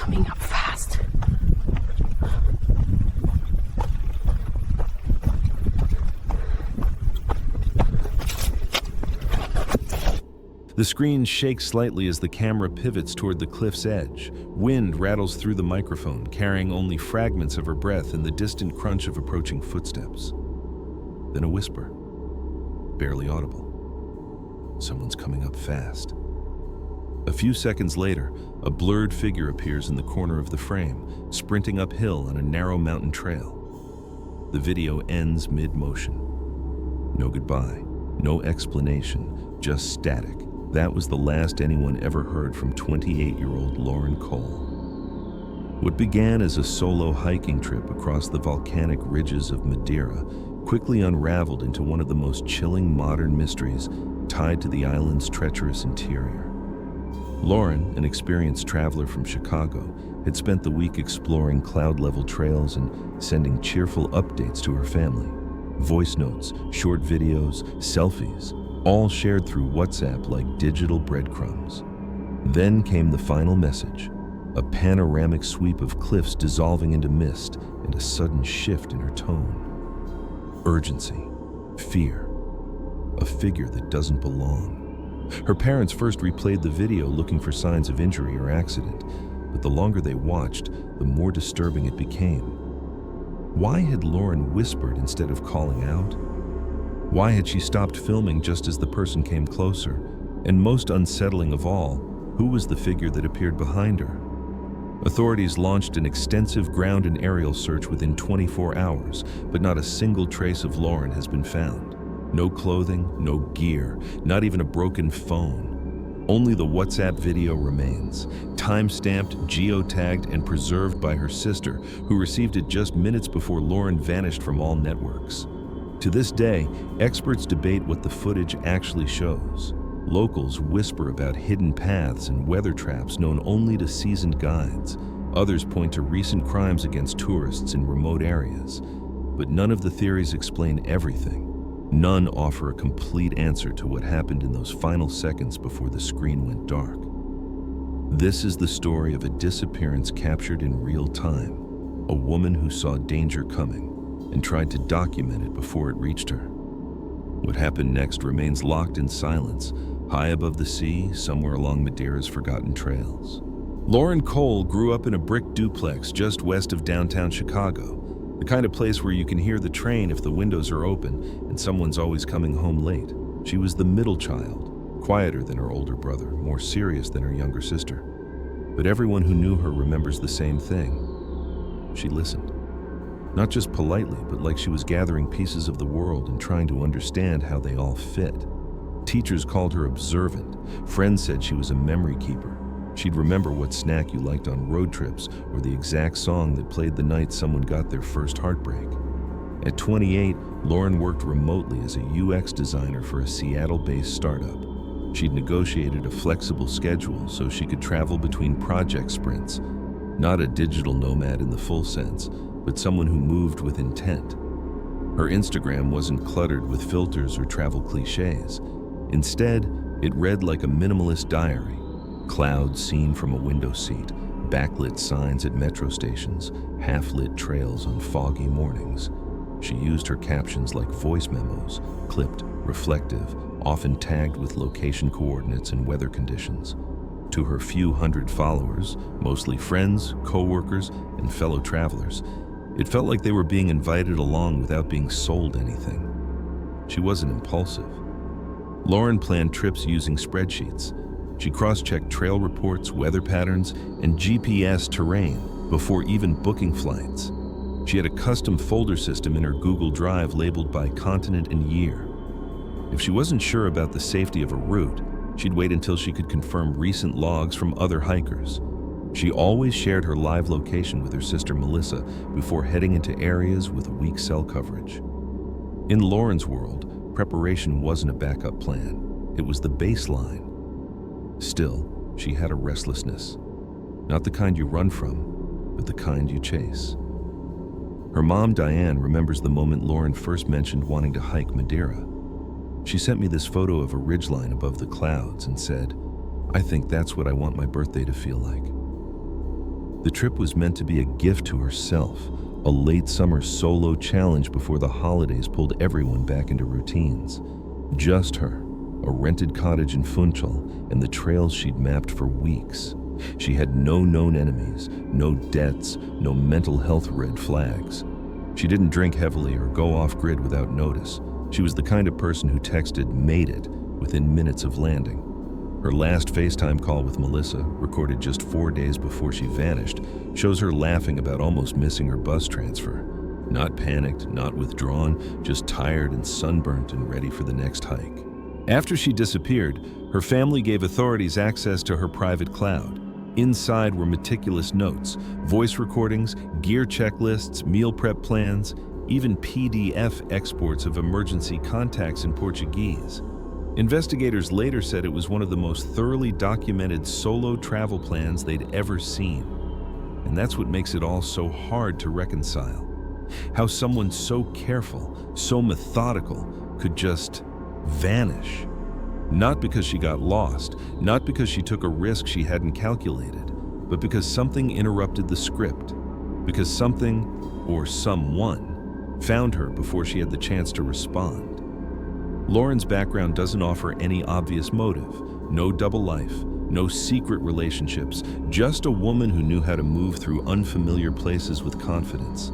coming up fast. The screen shakes slightly as the camera pivots toward the cliff's edge. Wind rattles through the microphone, carrying only fragments of her breath and the distant crunch of approaching footsteps. Then a whisper, barely audible. Someone's coming up fast. A few seconds later, a blurred figure appears in the corner of the frame, sprinting uphill on a narrow mountain trail. The video ends mid-motion. No goodbye, no explanation, just static. That was the last anyone ever heard from 28-year-old Lauren Cole. What began as a solo hiking trip across the volcanic ridges of Madeira quickly unraveled into one of the most chilling modern mysteries tied to the island's treacherous interior. Lauren, an experienced traveler from Chicago, had spent the week exploring cloud-level trails and sending cheerful updates to her family. Voice notes, short videos, selfies, all shared through WhatsApp like digital breadcrumbs. Then came the final message, a panoramic sweep of cliffs dissolving into mist and a sudden shift in her tone. Urgency, fear, a figure that doesn't belong. Her parents first replayed the video looking for signs of injury or accident, but the longer they watched, the more disturbing it became. Why had Lauren whispered instead of calling out? Why had she stopped filming just as the person came closer? And most unsettling of all, who was the figure that appeared behind her? Authorities launched an extensive ground and aerial search within 24 hours, but not a single trace of Lauren has been found. No clothing, no gear, not even a broken phone. Only the WhatsApp video remains, time-stamped, geotagged, and preserved by her sister, who received it just minutes before Lauren vanished from all networks. To this day, experts debate what the footage actually shows. Locals whisper about hidden paths and weather traps known only to seasoned guides. Others point to recent crimes against tourists in remote areas. But none of the theories explain everything. None offer a complete answer to what happened in those final seconds before the screen went dark. This is the story of a disappearance captured in real time. A woman who saw danger coming and tried to document it before it reached her. What happened next remains locked in silence, high above the sea, somewhere along Madeira's forgotten trails. Lauren Cole grew up in a brick duplex just west of downtown Chicago, the kind of place where you can hear the train if the windows are open and someone's always coming home late. She was the middle child, quieter than her older brother, more serious than her younger sister. But everyone who knew her remembers the same thing. She listened. Not just politely, but like she was gathering pieces of the world and trying to understand how they all fit. Teachers called her observant. Friends said she was a memory keeper. She'd remember what snack you liked on road trips or the exact song that played the night someone got their first heartbreak. At 28, Lauren worked remotely as a UX designer for a Seattle-based startup. She'd negotiated a flexible schedule so she could travel between project sprints. Not a digital nomad in the full sense, but someone who moved with intent. Her Instagram wasn't cluttered with filters or travel cliches. Instead, it read like a minimalist diary. Clouds seen from a window seat, backlit signs at metro stations, half-lit trails on foggy mornings. She used her captions like voice memos, clipped, reflective, often tagged with location coordinates and weather conditions. To her few hundred followers, mostly friends, co-workers, and fellow travelers, it felt like they were being invited along without being sold anything. She wasn't impulsive. Lauren planned trips using spreadsheets. She cross-checked trail reports, weather patterns, and GPS terrain before even booking flights. She had a custom folder system in her Google Drive labeled by continent and year. If she wasn't sure about the safety of a route, she'd wait until she could confirm recent logs from other hikers. She always shared her live location with her sister Melissa before heading into areas with weak cell coverage. In Lauren's world, preparation wasn't a backup plan. It was the baseline. Still, she had a restlessness. Not the kind you run from, but the kind you chase. Her mom, Diane, remembers the moment Lauren first mentioned wanting to hike Madeira. She sent me this photo of a ridgeline above the clouds and said, "I think that's what I want my birthday to feel like." The trip was meant to be a gift to herself, a late summer solo challenge before the holidays pulled everyone back into routines. Just her, a rented cottage in Funchal, and the trails she'd mapped for weeks. She had no known enemies, no debts, no mental health red flags. She didn't drink heavily or go off-grid without notice. She was the kind of person who texted "made it" within minutes of landing. Her last FaceTime call with Melissa, recorded just 4 days before she vanished, shows her laughing about almost missing her bus transfer. Not panicked, not withdrawn, just tired and sunburnt and ready for the next hike. After she disappeared, her family gave authorities access to her private cloud. Inside were meticulous notes, voice recordings, gear checklists, meal prep plans, even PDF exports of emergency contacts in Portuguese. Investigators later said it was one of the most thoroughly documented solo travel plans they'd ever seen. And that's what makes it all so hard to reconcile. How someone so careful, so methodical, could just vanish. Not because she got lost, not because she took a risk she hadn't calculated, but because something interrupted the script. Because something, or someone, found her before she had the chance to respond. Lauren's background doesn't offer any obvious motive. No double life, no secret relationships, just a woman who knew how to move through unfamiliar places with confidence,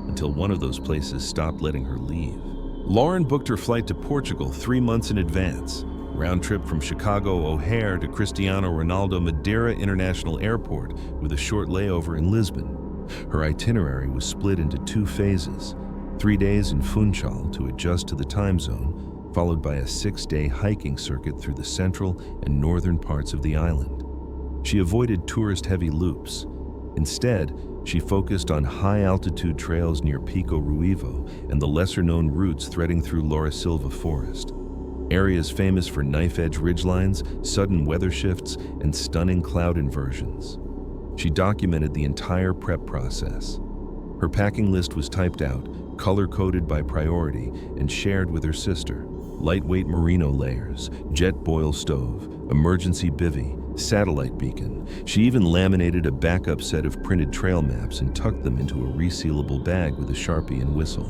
until one of those places stopped letting her leave. Lauren booked her flight to Portugal 3 months in advance, round trip from Chicago O'Hare to Cristiano Ronaldo Madeira International Airport with a short layover in Lisbon. Her itinerary was split into 2 phases, 3 days in Funchal to adjust to the time zone, followed by a 6-day hiking circuit through the central and northern parts of the island. She avoided tourist-heavy loops. Instead, she focused on high-altitude trails near Pico Ruivo and the lesser-known routes threading through Laura Silva Forest. Areas famous for knife-edge ridgelines, sudden weather shifts, and stunning cloud inversions. She documented the entire prep process. Her packing list was typed out, color-coded by priority, and shared with her sister. Lightweight merino layers, jet boil stove, emergency bivvy, satellite beacon. She even laminated a backup set of printed trail maps and tucked them into a resealable bag with a Sharpie and whistle.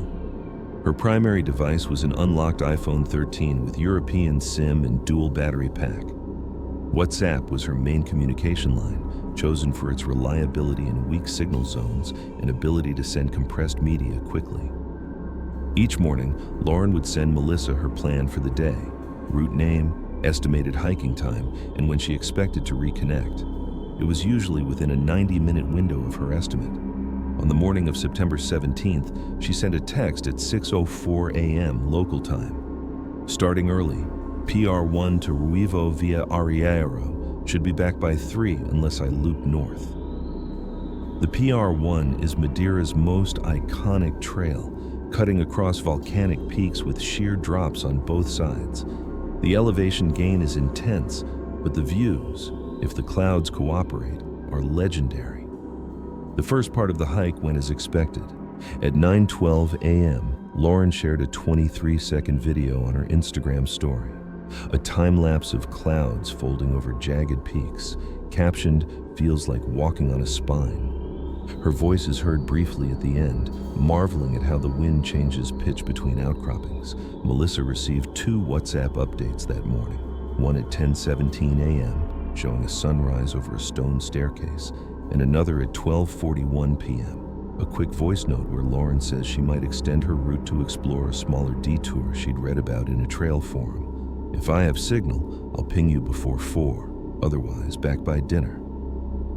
Her primary device was an unlocked iPhone 13 with European SIM and dual battery pack. WhatsApp was her main communication line, chosen for its reliability in weak signal zones and ability to send compressed media quickly. Each morning, Lauren would send Melissa her plan for the day, route name, estimated hiking time, and when she expected to reconnect. It was usually within a 90-minute window of her estimate. On the morning of September 17th, she sent a text at 6:04 a.m. local time. Starting early, PR1 to Ruivo via Arriero should be back by 3 unless I loop north. The PR1 is Madeira's most iconic trail, cutting across volcanic peaks with sheer drops on both sides. The elevation gain is intense, but the views, if the clouds cooperate, are legendary. The first part of the hike went as expected. At 9:12 a.m., Lauren shared a 23-second video on her Instagram story, a time-lapse of clouds folding over jagged peaks, captioned, "Feels like walking on a spine." Her voice is heard briefly at the end, marveling at how the wind changes pitch between outcroppings. Melissa received 2 WhatsApp updates that morning, one at 10:17 a.m., showing a sunrise over a stone staircase, and another at 12:41 p.m., a quick voice note where Lauren says she might extend her route to explore a smaller detour she'd read about in a trail forum. "If I have signal, I'll ping you before 4, otherwise back by dinner."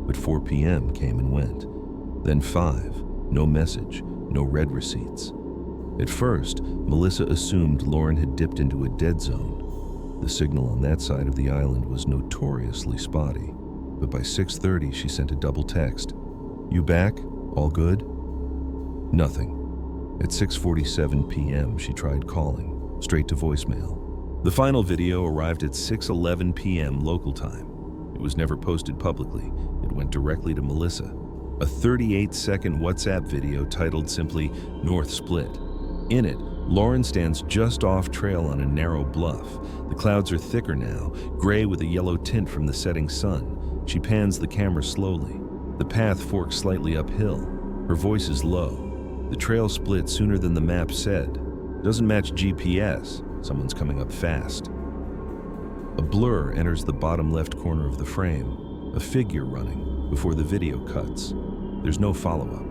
But 4 p.m. came and went. Then 5, no message, no read receipts. At first, Melissa assumed Lauren had dipped into a dead zone. The signal on that side of the island was notoriously spotty, but by 6:30 she sent a double text. "You back? All good?" Nothing. At 6:47 p.m. she tried calling, straight to voicemail. The final video arrived at 6:11 p.m. local time. It was never posted publicly. It went directly to Melissa. A 38-second WhatsApp video titled simply "North Split." In it, Lauren stands just off trail on a narrow bluff. The clouds are thicker now, gray with a yellow tint from the setting sun. She pans the camera slowly. The path forks slightly uphill. Her voice is low. The trail split sooner than the map said. Doesn't match GPS. Someone's coming up fast. A blur enters the bottom left corner of the frame, a figure running, before the video cuts. There's no follow-up.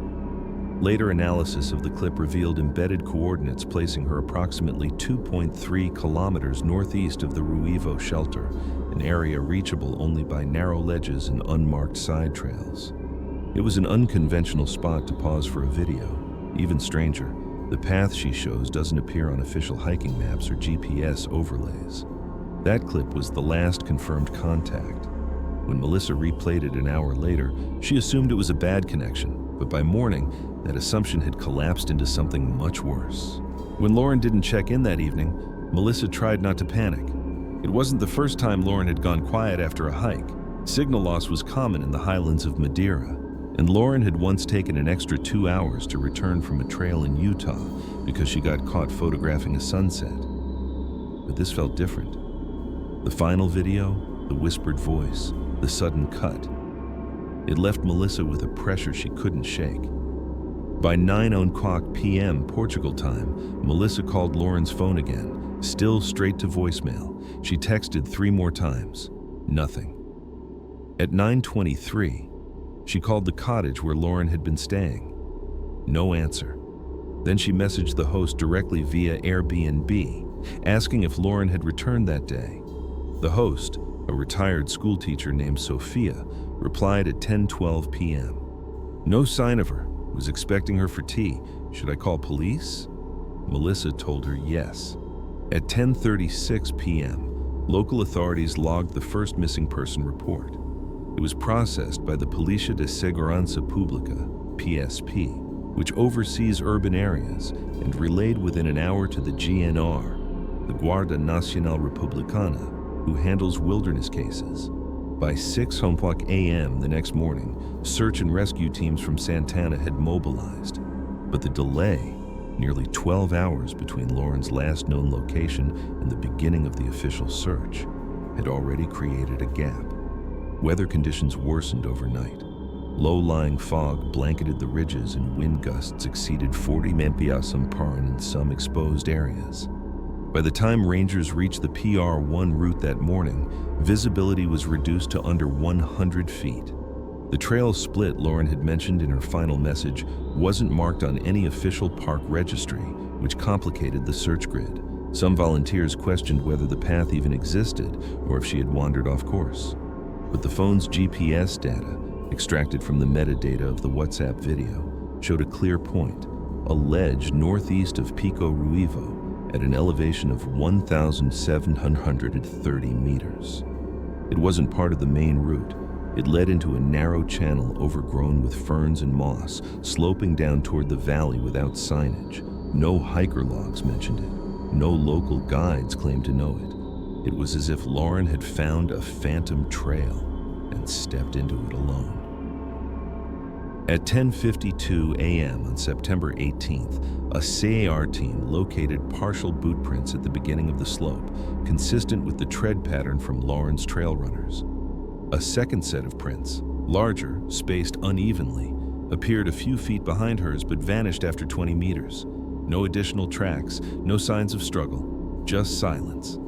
Later analysis of the clip revealed embedded coordinates placing her approximately 2.3 kilometers northeast of the Ruivo shelter, an area reachable only by narrow ledges and unmarked side trails. It was an unconventional spot to pause for a video. Even stranger, the path she shows doesn't appear on official hiking maps or GPS overlays. That clip was the last confirmed contact. When Melissa replayed it an hour later, she assumed it was a bad connection, but by morning, that assumption had collapsed into something much worse. When Lauren didn't check in that evening, Melissa tried not to panic. It wasn't the first time Lauren had gone quiet after a hike. Signal loss was common in the highlands of Madeira, and Lauren had once taken an extra 2 hours to return from a trail in Utah because she got caught photographing a sunset. But this felt different. The final video, the whispered voice, the sudden cut. It left Melissa with a pressure she couldn't shake. By 9:00 p.m. Portugal time, Melissa called Lauren's phone again, still straight to voicemail. She texted 3 more times. Nothing. At 9:23, she called the cottage where Lauren had been staying. No answer. Then she messaged the host directly via Airbnb, asking if Lauren had returned that day. The host, a retired schoolteacher named Sophia, replied at 10:12 p.m. No sign of her. Was expecting her for tea. Should I call police? Melissa told her yes. At 10:36 p.m., local authorities logged the first missing person report. It was processed by the Polícia de Segurança Pública, PSP, which oversees urban areas, and relayed within an hour to the GNR, the Guarda Nacional Republicana, who handles wilderness cases. By 6:00 a.m. the next morning, search and rescue teams from Santana had mobilized. But the delay, nearly 12 hours between Lauren's last known location and the beginning of the official search, had already created a gap. Weather conditions worsened overnight. Low-lying fog blanketed the ridges and wind gusts exceeded 40 mph in some exposed areas. By the time rangers reached the PR1 route that morning, visibility was reduced to under 100 feet. The trail split Lauren had mentioned in her final message wasn't marked on any official park registry, which complicated the search grid. Some volunteers questioned whether the path even existed or if she had wandered off course. But the phone's GPS data, extracted from the metadata of the WhatsApp video, showed a clear point, a ledge northeast of Pico Ruivo, at an elevation of 1,730 meters. It wasn't part of the main route. It led into a narrow channel overgrown with ferns and moss, sloping down toward the valley without signage. No hiker logs mentioned it. No local guides claimed to know it. It was as if Lauren had found a phantom trail and stepped into it alone. At 10:52 a.m. on September 18th, a SAR team located partial boot prints at the beginning of the slope, consistent with the tread pattern from Lauren's trail runners. A second set of prints, larger, spaced unevenly, appeared a few feet behind hers but vanished after 20 meters. No additional tracks, no signs of struggle, just silence.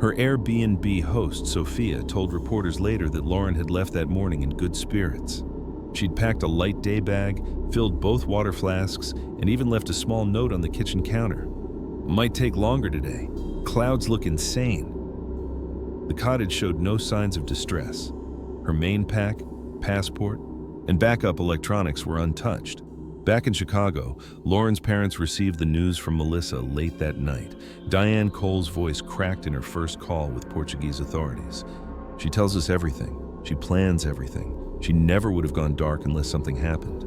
Her Airbnb host, Sophia, told reporters later that Lauren had left that morning in good spirits. She'd packed a light day bag, filled both water flasks, and even left a small note on the kitchen counter. Might take longer today. Clouds look insane. The cottage showed no signs of distress. Her main pack, passport, and backup electronics were untouched. Back in Chicago, Lauren's parents received the news from Melissa late that night. Diane Cole's voice cracked in her first call with Portuguese authorities. She tells us everything. She plans everything. She never would have gone dark unless something happened.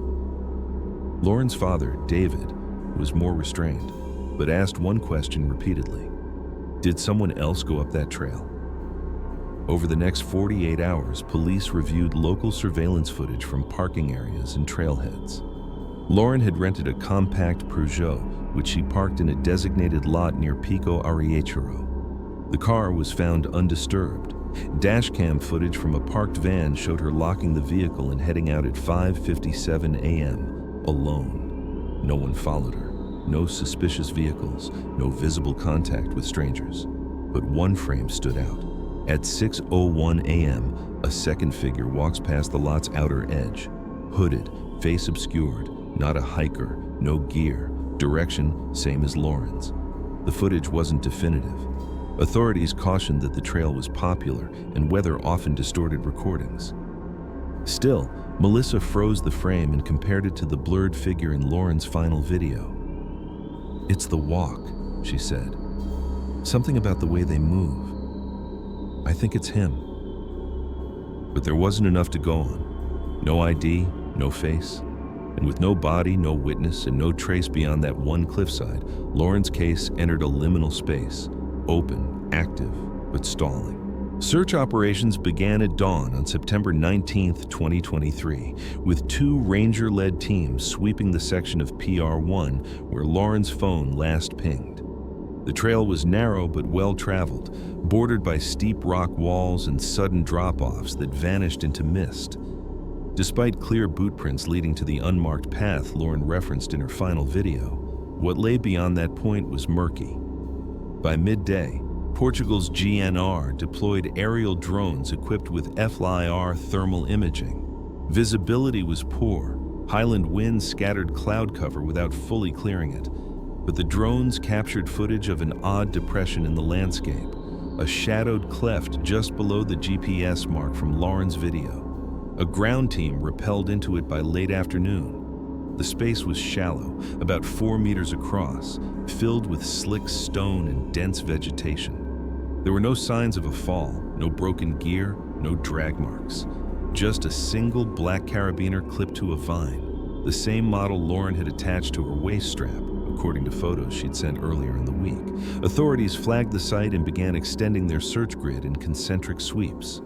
Lauren's father, David, was more restrained, but asked one question repeatedly. Did someone else go up that trail? Over the next 48 hours, police reviewed local surveillance footage from parking areas and trailheads. Lauren had rented a compact Peugeot, which she parked in a designated lot near Pico Ariechero. The car was found undisturbed, Dashcam footage from a parked van showed her locking the vehicle and heading out at 5:57 a.m. alone. No one followed her. No suspicious vehicles, no visible contact with strangers. But one frame stood out. At 6:01 a.m., a second figure walks past the lot's outer edge. Hooded, face obscured, not a hiker, no gear, direction same as Lauren's. The footage wasn't definitive. Authorities cautioned that the trail was popular and weather often distorted recordings. Still, Melissa froze the frame and compared it to the blurred figure in Lauren's final video. "It's the walk," she said. "Something about the way they move. I think it's him." But there wasn't enough to go on. No ID, no face. And with no body, no witness, and no trace beyond that one cliffside, Lauren's case entered a liminal space, open, active, but stalling. Search operations began at dawn on September 19, 2023, with 2 ranger-led teams sweeping the section of PR1 where Lauren's phone last pinged. The trail was narrow but well-traveled, bordered by steep rock walls and sudden drop-offs that vanished into mist. Despite clear boot prints leading to the unmarked path Lauren referenced in her final video, what lay beyond that point was murky. By midday, Portugal's GNR deployed aerial drones equipped with FLIR thermal imaging. Visibility was poor. Highland winds scattered cloud cover without fully clearing it. But the drones captured footage of an odd depression in the landscape, a shadowed cleft just below the GPS mark from Lauren's video. A ground team rappelled into it by late afternoon. The space was shallow, about 4 meters across, filled with slick stone and dense vegetation. There were no signs of a fall, no broken gear, no drag marks. Just a single black carabiner clipped to a vine, the same model Lauren had attached to her waist strap, according to photos she'd sent earlier in the week. Authorities flagged the site and began extending their search grid in concentric sweeps.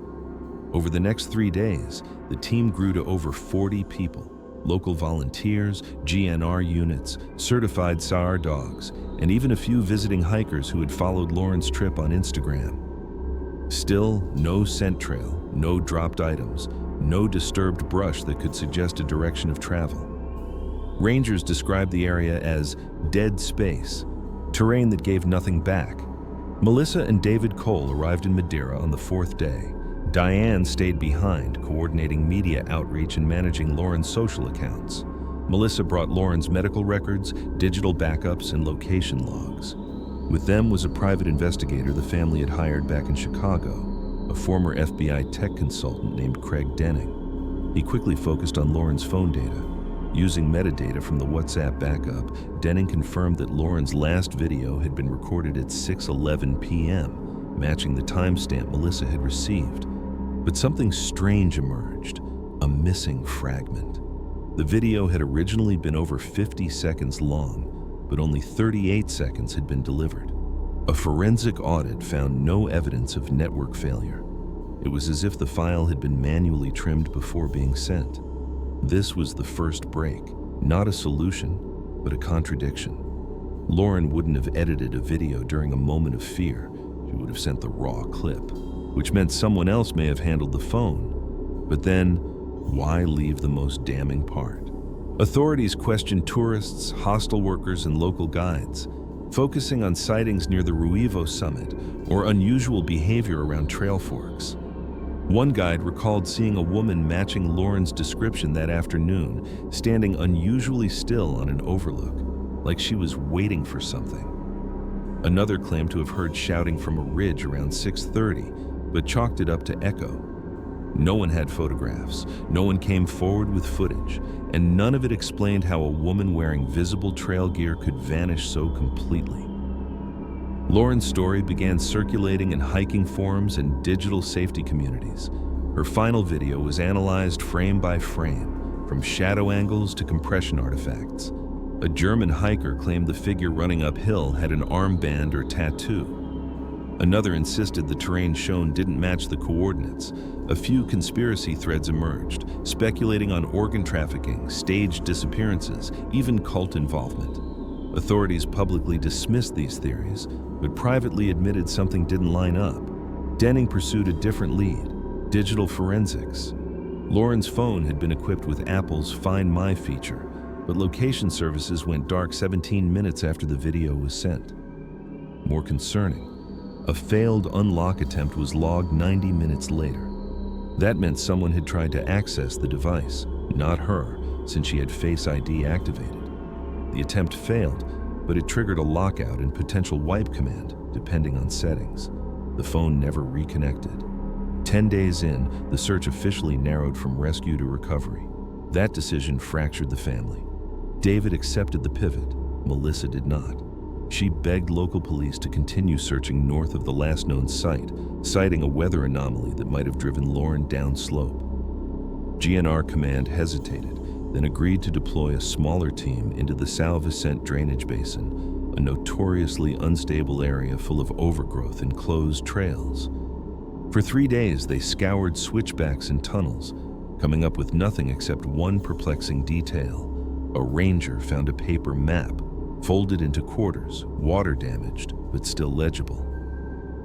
Over the next 3 days, the team grew to over 40 people. Local volunteers, GNR units, certified SAR dogs, and even a few visiting hikers who had followed Lauren's trip on Instagram. Still, no scent trail, no dropped items, no disturbed brush that could suggest a direction of travel. Rangers described the area as dead space, terrain that gave nothing back. Melissa and David Cole arrived in Madeira on the 4th day. Diane stayed behind, coordinating media outreach and managing Lauren's social accounts. Melissa brought Lauren's medical records, digital backups, and location logs. With them was a private investigator the family had hired back in Chicago, a former FBI tech consultant named Craig Denning. He quickly focused on Lauren's phone data. Using metadata from the WhatsApp backup, Denning confirmed that Lauren's last video had been recorded at 6:11 p.m., matching the timestamp Melissa had received. But something strange emerged, a missing fragment. The video had originally been over 50 seconds long, but only 38 seconds had been delivered. A forensic audit found no evidence of network failure. It was as if the file had been manually trimmed before being sent. This was the first break, not a solution, but a contradiction. Lauren wouldn't have edited a video during a moment of fear. She would have sent the raw clip, which meant someone else may have handled the phone. But then, why leave the most damning part? Authorities questioned tourists, hostel workers, and local guides, focusing on sightings near the Ruivo summit or unusual behavior around trail forks. One guide recalled seeing a woman matching Lauren's description that afternoon, standing unusually still on an overlook, like she was waiting for something. Another claimed to have heard shouting from a ridge around 6:30, but chalked it up to echo. No one had photographs, no one came forward with footage, and none of it explained how a woman wearing visible trail gear could vanish so completely. Lauren's story began circulating in hiking forums and digital safety communities. Her final video was analyzed frame by frame, from shadow angles to compression artifacts. A German hiker claimed the figure running uphill had an armband or tattoo. Another insisted the terrain shown didn't match the coordinates. A few conspiracy threads emerged, speculating on organ trafficking, staged disappearances, even cult involvement. Authorities publicly dismissed these theories, but privately admitted something didn't line up. Denning pursued a different lead: digital forensics. Lauren's phone had been equipped with Apple's Find My feature, but location services went dark 17 minutes after the video was sent. More concerning, a failed unlock attempt was logged 90 minutes later. That meant someone had tried to access the device, not her, since she had Face ID activated. The attempt failed, but it triggered a lockout and potential wipe command, depending on settings. The phone never reconnected. 10 days in, the search officially narrowed from rescue to recovery. That decision fractured the family. David accepted the pivot. Melissa did not. She begged local police to continue searching north of the last known site, citing a weather anomaly that might have driven Lauren downslope. GNR Command hesitated, then agreed to deploy a smaller team into the São Vicente drainage basin, a notoriously unstable area full of overgrowth and closed trails. For 3 days, they scoured switchbacks and tunnels, coming up with nothing except one perplexing detail. A ranger found a paper map, folded into quarters, water-damaged, but still legible.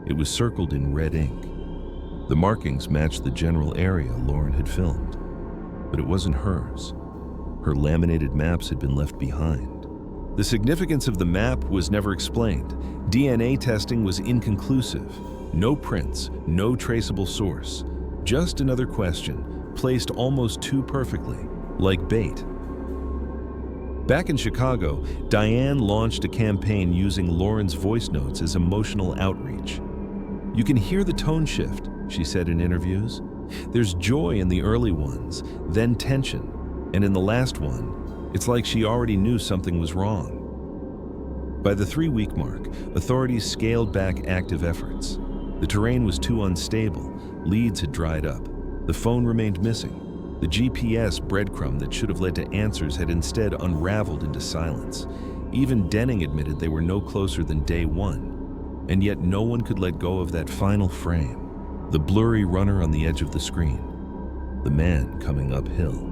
It was circled in red ink. The markings matched the general area Lauren had filmed, but it wasn't hers. Her laminated maps had been left behind. The significance of the map was never explained. DNA testing was inconclusive. No prints, no traceable source. Just another question, placed almost too perfectly, like bait. Back in Chicago, Diane launched a campaign using Lauren's voice notes as emotional outreach. "You can hear the tone shift," she said in interviews. "There's joy in the early ones, then tension, and in the last one, it's like she already knew something was wrong." By the 3-week mark, authorities scaled back active efforts. The terrain was too unstable, leads had dried up, the phone remained missing. The GPS breadcrumb that should have led to answers had instead unraveled into silence. Even Denning admitted they were no closer than day one. And yet no one could let go of that final frame, the blurry runner on the edge of the screen, the man coming uphill,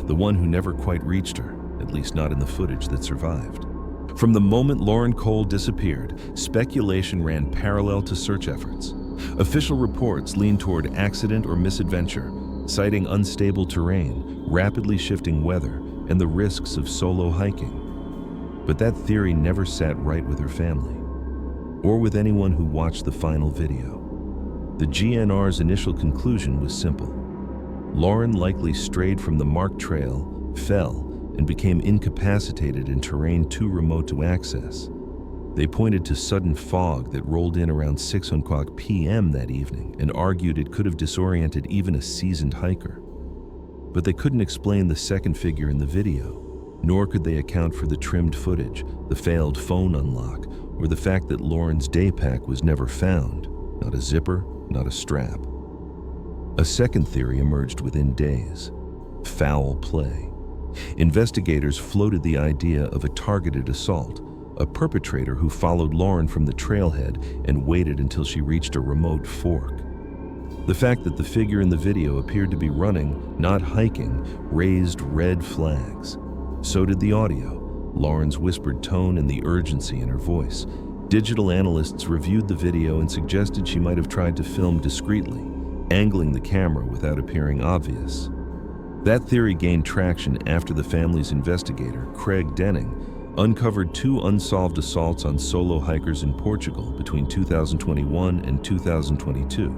the one who never quite reached her, at least not in the footage that survived. From the moment Lauren Cole disappeared, speculation ran parallel to search efforts. Official reports leaned toward accident or misadventure, citing unstable terrain, rapidly shifting weather, and the risks of solo hiking. But that theory never sat right with her family, or with anyone who watched the final video. The GNR's initial conclusion was simple. Lauren likely strayed from the marked trail, fell, and became incapacitated in terrain too remote to access. They pointed to sudden fog that rolled in around 6:00 p.m. that evening and argued it could have disoriented even a seasoned hiker. But they couldn't explain the second figure in the video, nor could they account for the trimmed footage, the failed phone unlock, or the fact that Lauren's day pack was never found, not a zipper, not a strap. A second theory emerged within days: foul play. Investigators floated the idea of a targeted assault, a perpetrator who followed Lauren from the trailhead and waited until she reached a remote fork. The fact that the figure in the video appeared to be running, not hiking, raised red flags. So did the audio, Lauren's whispered tone and the urgency in her voice. Digital analysts reviewed the video and suggested she might have tried to film discreetly, angling the camera without appearing obvious. That theory gained traction after the family's investigator, Craig Denning, uncovered 2 unsolved assaults on solo hikers in Portugal between 2021 and 2022.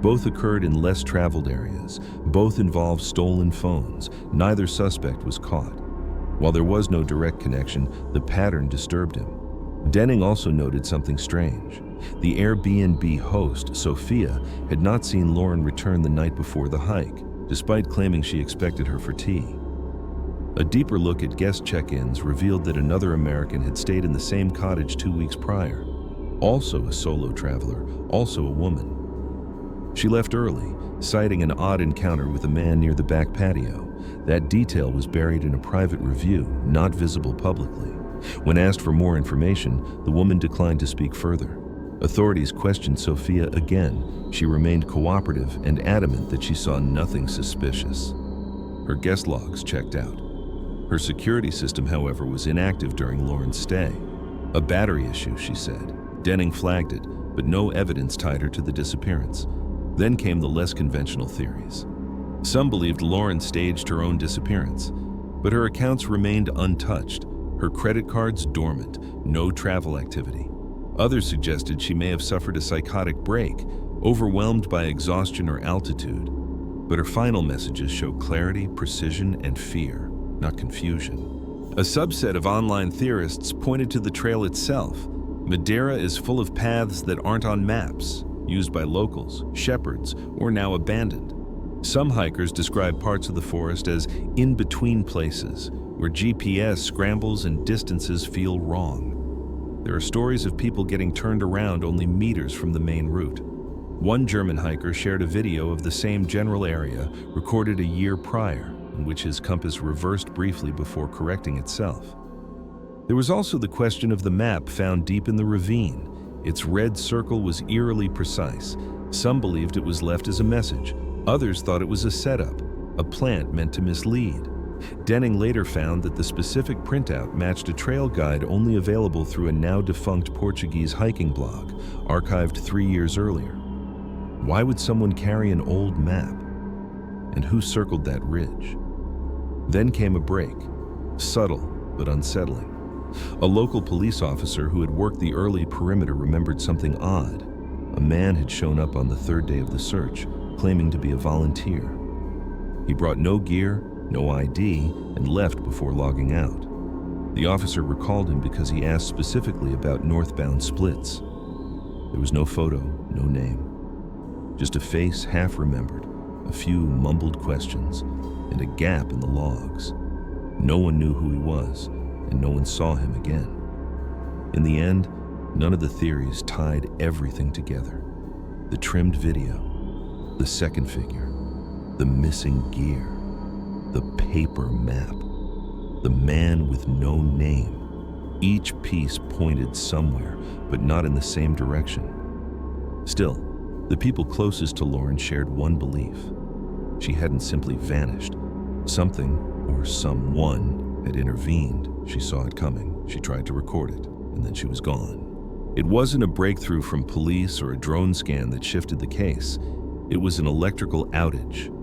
Both occurred in less traveled areas. Both involved stolen phones. Neither suspect was caught. While there was no direct connection, the pattern disturbed him. Denning also noted something strange. The Airbnb host, Sophia, had not seen Lauren return the night before the hike, despite claiming she expected her for tea. A deeper look at guest check-ins revealed that another American had stayed in the same cottage 2 weeks prior, also a solo traveler, also a woman. She left early, citing an odd encounter with a man near the back patio. That detail was buried in a private review, not visible publicly. When asked for more information, the woman declined to speak further. Authorities questioned Sophia again. She remained cooperative and adamant that she saw nothing suspicious. Her guest logs checked out. Her security system, however, was inactive during Lauren's stay. A battery issue, she said. Denning flagged it, but no evidence tied her to the disappearance. Then came the less conventional theories. Some believed Lauren staged her own disappearance, but her accounts remained untouched, her credit cards dormant, no travel activity. Others suggested she may have suffered a psychotic break, overwhelmed by exhaustion or altitude. But her final messages show clarity, precision, and fear, not confusion. A subset of online theorists pointed to the trail itself. Madeira is full of paths that aren't on maps, used by locals, shepherds, or now abandoned. Some hikers describe parts of the forest as in-between places, where GPS scrambles and distances feel wrong. There are stories of people getting turned around only meters from the main route. One German hiker shared a video of the same general area recorded a year prior, in which his compass reversed briefly before correcting itself. There was also the question of the map found deep in the ravine. Its red circle was eerily precise. Some believed it was left as a message. Others thought it was a setup, a plant meant to mislead. Denning later found that the specific printout matched a trail guide only available through a now-defunct Portuguese hiking blog, archived 3 years earlier. Why would someone carry an old map? And who circled that ridge? Then came a break, subtle but unsettling. A local police officer who had worked the early perimeter remembered something odd. A man had shown up on the third day of the search, claiming to be a volunteer. He brought no gear, no ID, and left before logging out. The officer recalled him because he asked specifically about northbound splits. There was no photo, no name. Just a face half remembered, a few mumbled questions, and a gap in the logs. No one knew who he was, and no one saw him again. In the end, none of the theories tied everything together. The trimmed video, the second figure, the missing gear, the paper map, the man with no name. Each piece pointed somewhere, but not in the same direction. Still, the people closest to Lauren shared one belief. She hadn't simply vanished. Something, or someone, had intervened. She saw it coming. She tried to record it, and then she was gone. It wasn't a breakthrough from police or a drone scan that shifted the case. It was an electrical outage.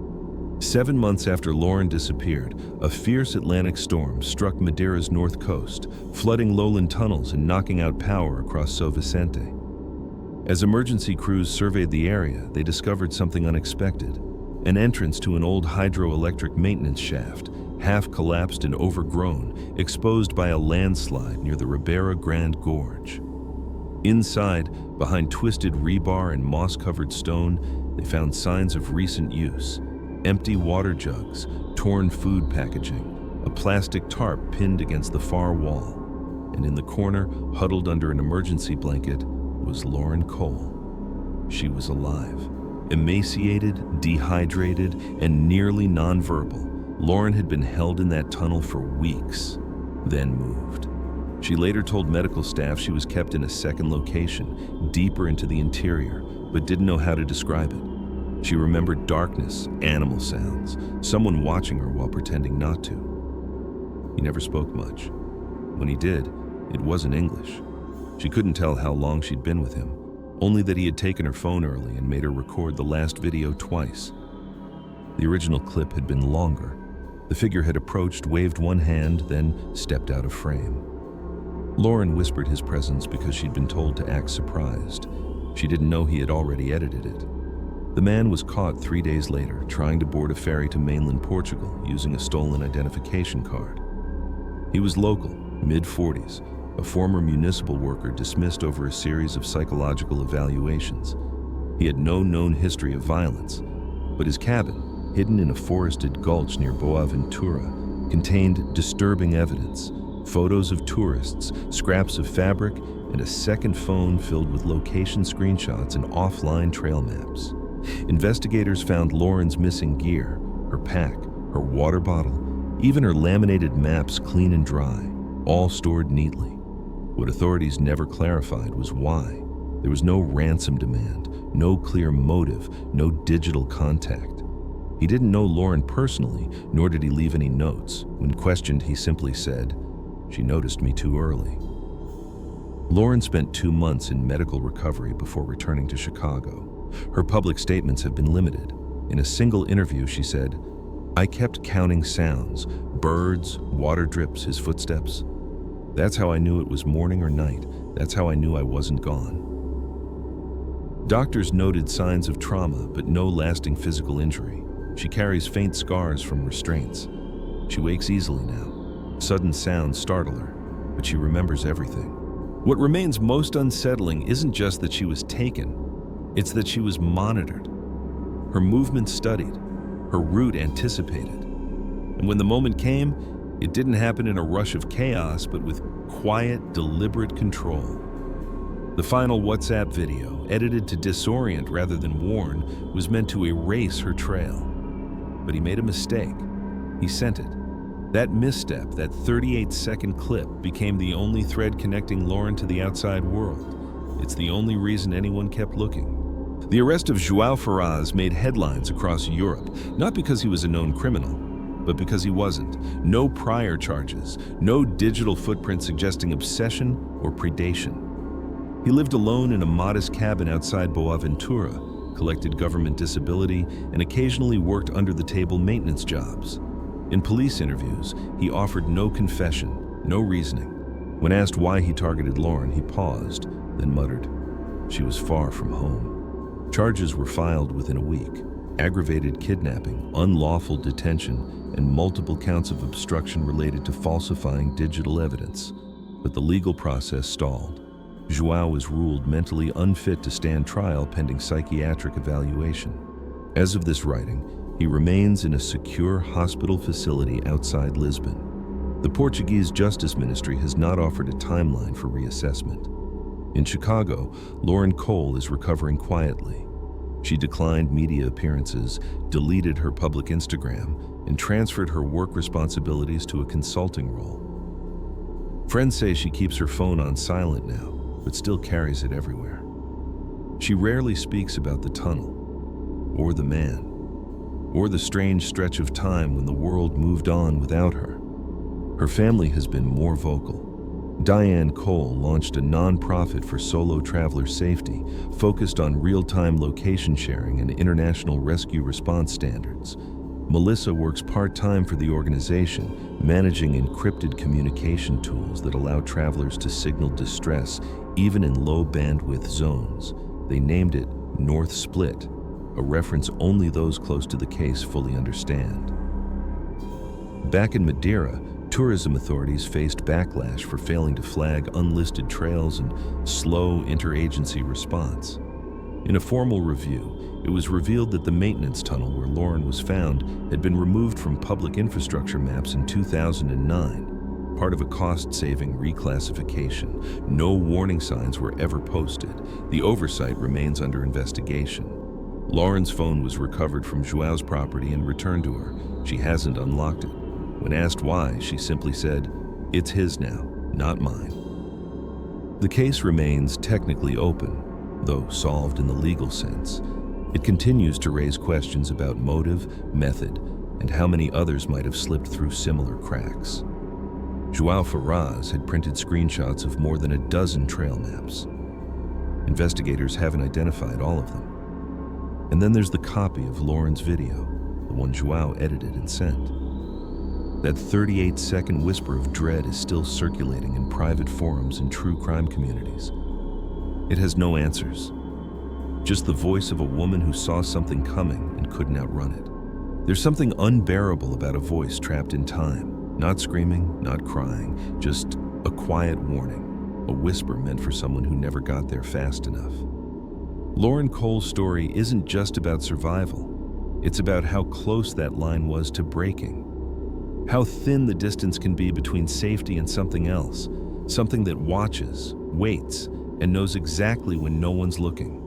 7 months after Lauren disappeared, a fierce Atlantic storm struck Madeira's north coast, flooding lowland tunnels and knocking out power across São Vicente. As emergency crews surveyed the area, they discovered something unexpected. An entrance to an old hydroelectric maintenance shaft, half collapsed and overgrown, exposed by a landslide near the Ribeira Grande Gorge. Inside, behind twisted rebar and moss-covered stone, they found signs of recent use. Empty water jugs, torn food packaging, a plastic tarp pinned against the far wall. And in the corner, huddled under an emergency blanket, was Lauren Cole. She was alive. Emaciated, dehydrated, and nearly nonverbal, Lauren had been held in that tunnel for weeks, then moved. She later told medical staff she was kept in a second location, deeper into the interior, but didn't know how to describe it. She remembered darkness, animal sounds, someone watching her while pretending not to. He never spoke much. When he did, it wasn't English. She couldn't tell how long she'd been with him, only that he had taken her phone early and made her record the last video twice. The original clip had been longer. The figure had approached, waved one hand, then stepped out of frame. Lauren whispered his presence because she'd been told to act surprised. She didn't know he had already edited it. The man was caught 3 days later, trying to board a ferry to mainland Portugal using a stolen identification card. He was local, mid-40s, a former municipal worker dismissed over a series of psychological evaluations. He had no known history of violence, but his cabin, hidden in a forested gulch near Boaventura, contained disturbing evidence: photos of tourists, scraps of fabric, and a second phone filled with location screenshots and offline trail maps. Investigators found Lauren's missing gear, her pack, her water bottle, even her laminated maps clean and dry, all stored neatly. What authorities never clarified was why. There was no ransom demand, no clear motive, no digital contact. He didn't know Lauren personally, nor did he leave any notes. When questioned, he simply said, "She noticed me too early." Lauren spent 2 months in medical recovery before returning to Chicago. Her public statements have been limited. In a single interview, she said, "I kept counting sounds, birds, water drips, his footsteps. That's how I knew it was morning or night. That's how I knew I wasn't gone." Doctors noted signs of trauma, but no lasting physical injury. She carries faint scars from restraints. She wakes easily now. Sudden sounds startle her, but she remembers everything. What remains most unsettling isn't just that she was taken, it's that she was monitored. Her movements studied, her route anticipated. And when the moment came, it didn't happen in a rush of chaos, but with quiet, deliberate control. The final WhatsApp video, edited to disorient rather than warn, was meant to erase her trail. But he made a mistake. He sent it. That misstep, that 38-second clip, became the only thread connecting Lauren to the outside world. It's the only reason anyone kept looking. The arrest of João Ferraz made headlines across Europe, not because he was a known criminal, but because he wasn't. No prior charges, no digital footprint suggesting obsession or predation. He lived alone in a modest cabin outside Boaventura, collected government disability, and occasionally worked under-the-table maintenance jobs. In police interviews, he offered no confession, no reasoning. When asked why he targeted Lauren, he paused, then muttered, "She was far from home." Charges were filed within a week: aggravated kidnapping, unlawful detention, and multiple counts of obstruction related to falsifying digital evidence. But the legal process stalled. João was ruled mentally unfit to stand trial pending psychiatric evaluation. As of this writing, he remains in a secure hospital facility outside Lisbon. The Portuguese Justice Ministry has not offered a timeline for reassessment. In Chicago, Lauren Cole is recovering quietly. She declined media appearances, deleted her public Instagram, and transferred her work responsibilities to a consulting role. Friends say she keeps her phone on silent now, but still carries it everywhere. She rarely speaks about the tunnel, or the man, or the strange stretch of time when the world moved on without her. Her family has been more vocal. Diane Cole launched a nonprofit for solo traveler safety, focused on real-time location sharing and international rescue response standards. Melissa works part-time for the organization, managing encrypted communication tools that allow travelers to signal distress even in low-bandwidth zones. They named it North Split, a reference only those close to the case fully understand. Back in Madeira, tourism authorities faced backlash for failing to flag unlisted trails and slow interagency response. In a formal review, it was revealed that the maintenance tunnel where Lauren was found had been removed from public infrastructure maps in 2009, part of a cost-saving reclassification. No warning signs were ever posted. The oversight remains under investigation. Lauren's phone was recovered from João's property and returned to her. She hasn't unlocked it. When asked why, she simply said, "It's his now, not mine." The case remains technically open, though solved in the legal sense. It continues to raise questions about motive, method, and how many others might have slipped through similar cracks. João Ferraz had printed screenshots of more than a dozen trail maps. Investigators haven't identified all of them. And then there's the copy of Lauren's video, the one João edited and sent. That 38-second whisper of dread is still circulating in private forums and true crime communities. It has no answers. Just the voice of a woman who saw something coming and couldn't outrun it. There's something unbearable about a voice trapped in time. Not screaming, not crying, just a quiet warning. A whisper meant for someone who never got there fast enough. Lauren Cole's story isn't just about survival. It's about how close that line was to breaking. How thin the distance can be between safety and something else. Something that watches, waits, and knows exactly when no one's looking.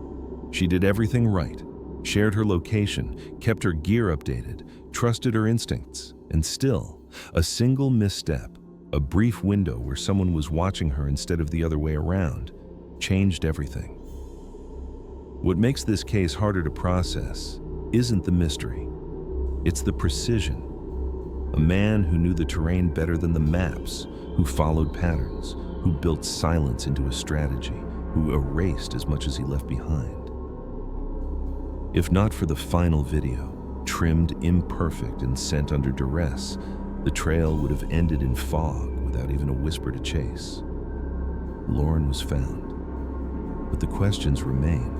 She did everything right, shared her location, kept her gear updated, trusted her instincts, and still, a single misstep, a brief window where someone was watching her instead of the other way around, changed everything. What makes this case harder to process isn't the mystery, it's the precision. A man who knew the terrain better than the maps, who followed patterns, who built silence into a strategy, who erased as much as he left behind. If not for the final video, trimmed imperfect and sent under duress, the trail would have ended in fog without even a whisper to chase. Lauren was found, but the questions remain.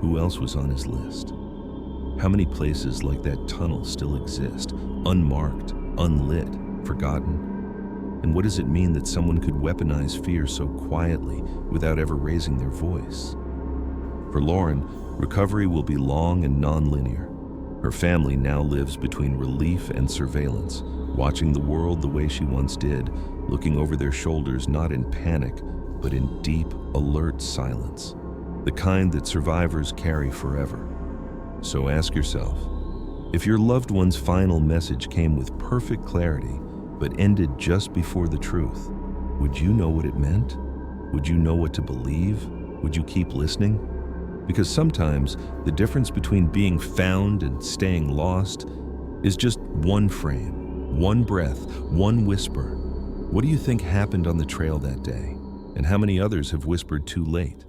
Who else was on his list? How many places like that tunnel still exist, unmarked, unlit, forgotten? And what does it mean that someone could weaponize fear so quietly without ever raising their voice? For Lauren, recovery will be long and non-linear. Her family now lives between relief and surveillance, watching the world the way she once did, looking over their shoulders not in panic, but in deep, alert silence, the kind that survivors carry forever. So ask yourself, if your loved one's final message came with perfect clarity, but ended just before the truth, would you know what it meant? Would you know what to believe? Would you keep listening? Because sometimes the difference between being found and staying lost is just one frame, one breath, one whisper. What do you think happened on the trail that day? And how many others have whispered too late?